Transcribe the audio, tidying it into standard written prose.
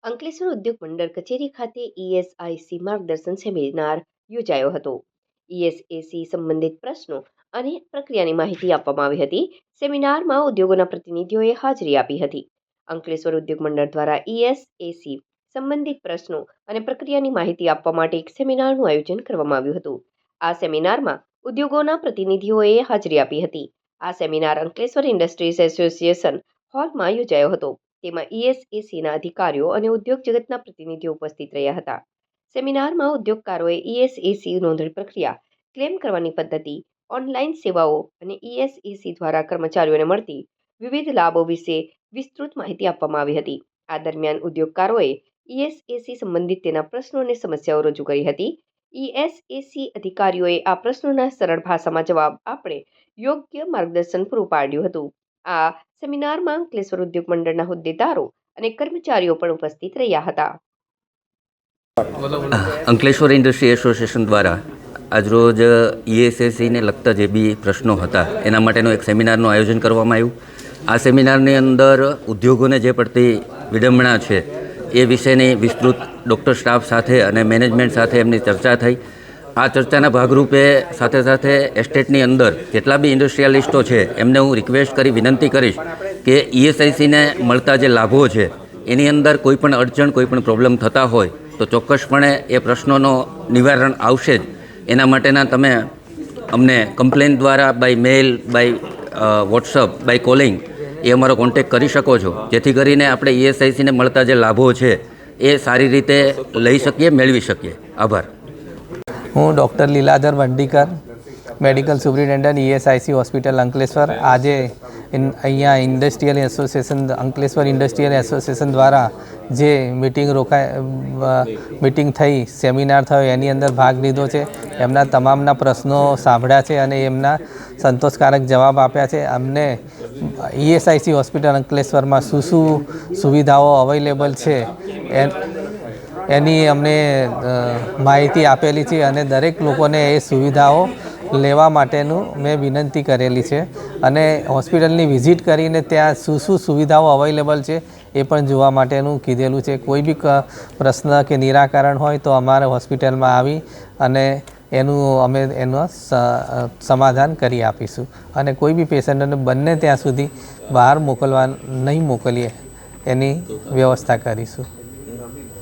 અંકલેશ્વર ઉદ્યોગ મંડળ કચેરી ખાતે ઈએસઆઈસી માર્ગદર્શન સેમિનાર યોજાયો હતો. ઈએસએસી સંબંધિત પ્રશ્નો અને પ્રક્રિયાની માહિતી આપવામાં આવી હતી. સેમિનારમાં ઉદ્યોગોના પ્રતિનિધિઓએ હાજરી આપી હતી. અંકલેશ્વર ઉદ્યોગ મંડળ દ્વારા ઈએસએસી સંબંધિત પ્રશ્નો અને પ્રક્રિયાની માહિતી આપવા માટે એક સેમિનારનું આયોજન કરવામાં આવ્યું હતું. આ સેમિનારમાં ઉદ્યોગોના પ્રતિનિધિઓએ હાજરી આપી હતી. આ સેમિનાર અંકલેશ્વર ઇન્ડસ્ટ્રીઝ એસોસિએશન હોલમાં યોજાયો હતો. તેમાં ઈએસએસીના અધિકારીઓ અને ઉદ્યોગ જગતના પ્રતિનિધિઓ ઉપસ્થિત રહ્યા હતા. સેમિનારમાં ઉદ્યોગકારોએ ઈએસએસી નોંધણી પ્રક્રિયા, ક્લેમ કરવાની પદ્ધતિ, ઓનલાઈન સેવાઓ અને ઈએસએસી દ્વારા કર્મચારીઓને મળતી વિવિધ લાભો વિશે વિસ્તૃત માહિતી આપવામાં આવી હતી. આ દરમિયાન ઉદ્યોગકારોએ ઈએસએસી સંબંધિત તેના પ્રશ્નો અને સમસ્યાઓ રજૂ કરી હતી. ઈએસએસી અધિકારીઓએ આ પ્રશ્નોના સરળ ભાષામાં જવાબ આપીને યોગ્ય માર્ગદર્શન પૂરું પાડ્યું હતું. આ સેમિનારમાં અંકલેશ્વર ઉદ્યોગ મંડળના હોદ્દેદારો અને કર્મચારીઓ પણ ઉપસ્થિત રહ્યા હતા. અંકલેશ્વર ઇન્ડસ્ટ્રી એસોસિએશન દ્વારા આજરોજ ઈએસએસીને લગતા જે બી પ્રશ્નો હતા એના માટેનું એક સેમિનારનું આયોજન કરવામાં આવ્યું. આ સેમિનારની અંદર ઉદ્યોગોને જે પડતી વિડંબણા છે એ વિશેની વિસ્તૃત ડૉક્ટર સ્ટાફ સાથે અને મેનેજમેન્ટ સાથે એમની ચર્ચા થઈ. આ ચર્ચાના ભાગરૂપે સાથે સાથે એસ્ટેટની અંદર જેટલા બી ઇન્ડસ્ટ્રીયાલિસ્ટો છે એમને હું રિક્વેસ્ટ કરી વિનંતી કરીશ કે ઈએસઆઈસીને મળતા જે લાભો છે એની અંદર કોઈ પણ અડચણ, કોઈ પણ પ્રોબ્લેમ થતા હોય તો ચોક્કસપણે એ પ્રશ્નોનો નિવારણ આવશે જ. એના માટેના તમે અમને કમ્પ્લેન દ્વારા by mail, by WhatsApp, by calling એ અમારો કોન્ટેક્ટ કરી શકો છો, જેથી કરીને આપણે ઈએસઆઈસીને મળતા જે લાભો છે એ સારી રીતે લઈ શકીએ, મેળવી શકીએ. આભાર. હું doctor Liladhar Wandikar, medical superintendent ESIC hospital Ankleshwar. આજે અહીંયા industrial association, Ankleshwar industrial association દ્વારા જે મિટિંગ થઈ, સેમિનાર થયો એની અંદર ભાગ લીધો છે. એમના તમામના પ્રશ્નો સાંભળ્યા છે અને એમના સંતોષકારક જવાબ આપ્યા છે. અમને ઈએસઆઈસી હોસ્પિટલ અંકલેશ્વરમાં શું શું સુવિધાઓ અવેલેબલ છે એની અમને માહિતી આપેલી છે અને દરેક લોકોને એ સુવિધાઓ લેવા માટેનું મેં વિનંતી કરેલી છે અને હોસ્પિટલની વિઝિટ કરીને ત્યાં શું શું સુવિધાઓ અવેલેબલ છે એ પણ જોવા માટેનું કીધેલું છે. કોઈ બી પ્રશ્ન કે નિરાકરણ હોય તો અમારે હોસ્પિટલમાં આવી અને અમે એનું સમાધાન કરી આપીશું અને કોઈ બી પેશન્ટને બંને ત્યાં સુધી બહાર મોકલવા નહીં મોકલીએ એની વ્યવસ્થા કરીશું.